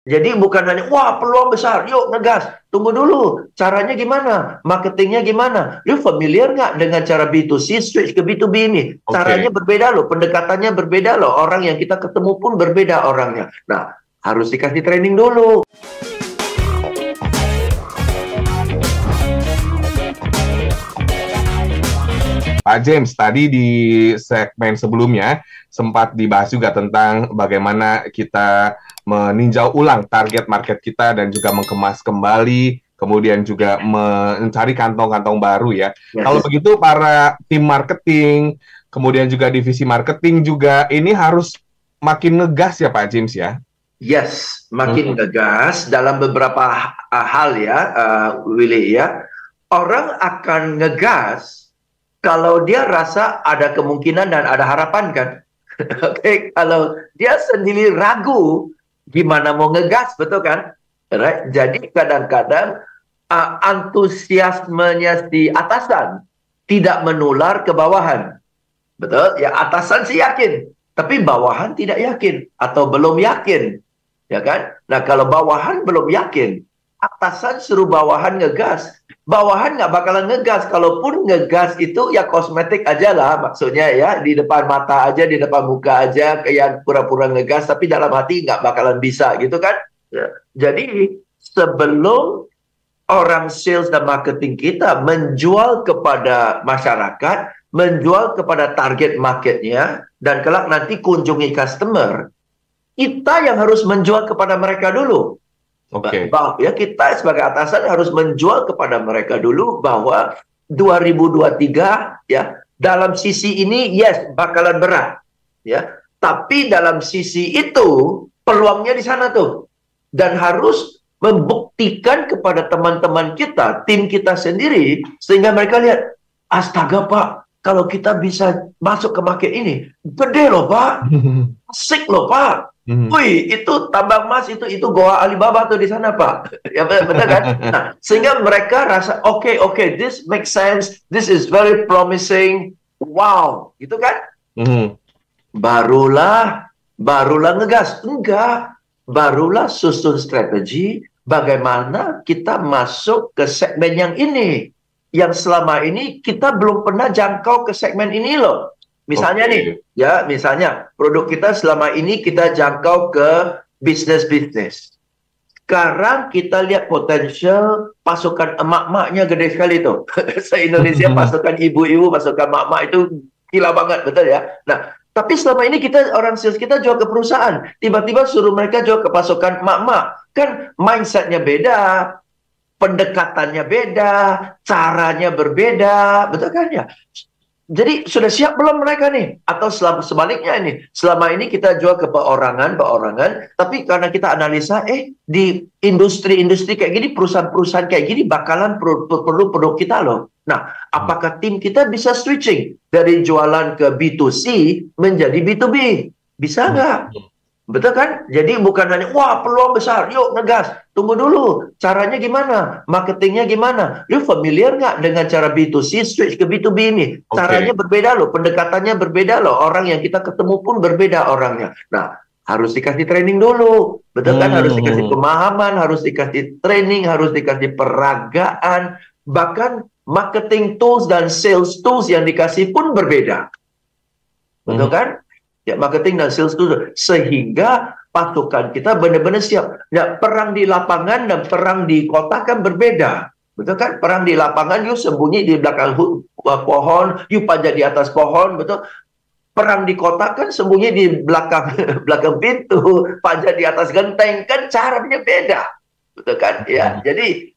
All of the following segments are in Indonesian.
Jadi bukan hanya, wah peluang besar, yuk ngegas. Tunggu dulu, caranya gimana? Marketingnya gimana? Lu familiar nggak dengan cara B2C switch ke B2B ini? Caranya Oke. berbeda loh, pendekatannya berbeda loh. Orang yang kita ketemu pun berbeda orangnya. Nah, harus dikasih training dulu. Pak James, tadi di segmen sebelumnya sempat dibahas juga tentang bagaimana kita meninjau ulang target market kita dan juga mengemas kembali, kemudian juga mencari kantong-kantong baru ya. Kalau Yes. begitu para tim marketing, kemudian juga divisi marketing juga ini harus makin ngegas ya Pak James ya. Yes, makin Hmm. ngegas dalam beberapa hal ya, Willy ya. Orang akan ngegas kalau dia rasa ada kemungkinan dan ada harapan kan. Oke, kalau dia sendiri ragu, gimana mau ngegas, betul kan? Right? Jadi kadang-kadang antusiasmenya di atasan tidak menular ke bawahan. Betul? Ya atasan sih yakin, tapi bawahan tidak yakin atau belum yakin. Ya kan? Nah, kalau bawahan belum yakin, atasan suruh bawahan ngegas. Bawahan nggak bakalan ngegas. Kalaupun ngegas itu ya kosmetik aja lah. Maksudnya ya di depan mata aja, di depan muka aja. Kayak pura-pura ngegas. Tapi dalam hati nggak bakalan bisa gitu kan. Ya. Jadi sebelum orang sales dan marketing kita menjual kepada masyarakat, menjual kepada target marketnya, dan kelak nanti kunjungi customer, kita yang harus menjual kepada mereka dulu. Oke. Ya kita sebagai atasan harus menjual kepada mereka dulu bahwa 2023 ya dalam sisi ini yes bakalan berat ya, tapi dalam sisi itu peluangnya di sana tuh, dan harus membuktikan kepada teman-teman kita, tim kita sendiri, sehingga mereka lihat, astaga Pak, kalau kita bisa masuk ke market ini, gede loh Pak, asik loh Pak. Wih, itu tambang emas itu goa Alibaba tuh di sana, Pak. Ya benar kan? Nah, sehingga mereka rasa oke, this makes sense, this is very promising. Wow, gitu kan? Barulah ngegas. Enggak. Barulah susun strategi bagaimana kita masuk ke segmen yang ini. Yang selama ini kita belum pernah jangkau ke segmen ini loh. Misalnya nih, ya misalnya produk kita selama ini kita jangkau ke bisnis-bisnis. Sekarang kita lihat potensial pasukan emak-emaknya gede sekali tuh. Se-Indonesia pasukan ibu-ibu, pasukan emak-emak itu gila banget, betul ya? Nah, tapi selama ini kita, orang sales kita jual ke perusahaan. Tiba-tiba suruh mereka jual ke pasukan emak-emak. Kan mindsetnya beda, pendekatannya beda, caranya berbeda, betul kan ya? Jadi sudah siap belum mereka nih? Atau sebaliknya ini, selama ini kita jual ke perorangan, tapi karena kita analisa, di industri-industri kayak gini, perusahaan-perusahaan kayak gini bakalan perlu produk kita loh. Nah, apakah tim kita bisa switching dari jualan ke B2C menjadi B2B? Bisa nggak? Betul kan? Jadi bukan hanya, wah peluang besar, yuk ngegas. Tunggu dulu, caranya gimana? Marketingnya gimana? Lu familiar nggak dengan cara B2C switch ke B2B ini? Caranya berbeda loh, pendekatannya berbeda loh. Orang yang kita ketemu pun berbeda orangnya. Nah, harus dikasih training dulu. Betul kan? Harus dikasih pemahaman, harus dikasih training, harus dikasih peragaan. Bahkan marketing tools dan sales tools yang dikasih pun berbeda. Betul kan? Ya, marketing dan sales itu, sehingga pasukan kita benar-benar siap. Ya, perang di lapangan dan perang di kota kan berbeda. Betul kan? Perang di lapangan, you sembunyi di belakang pohon, you pajak di atas pohon, betul? Perang di kota kan sembunyi di belakang belakang pintu, pajak di atas genteng, kan caranya beda. Betul kan? Ya, jadi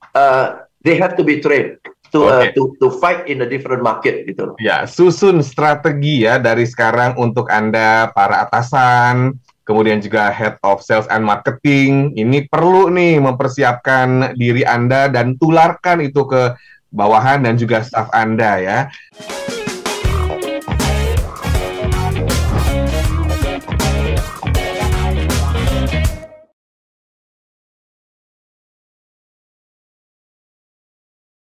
they have to be trained to fight in a different market gitu. Ya, susun strategi ya dari sekarang untuk Anda para atasan, kemudian juga head of sales and marketing. Ini perlu nih mempersiapkan diri Anda dan tularkan itu ke bawahan dan juga staff Anda ya.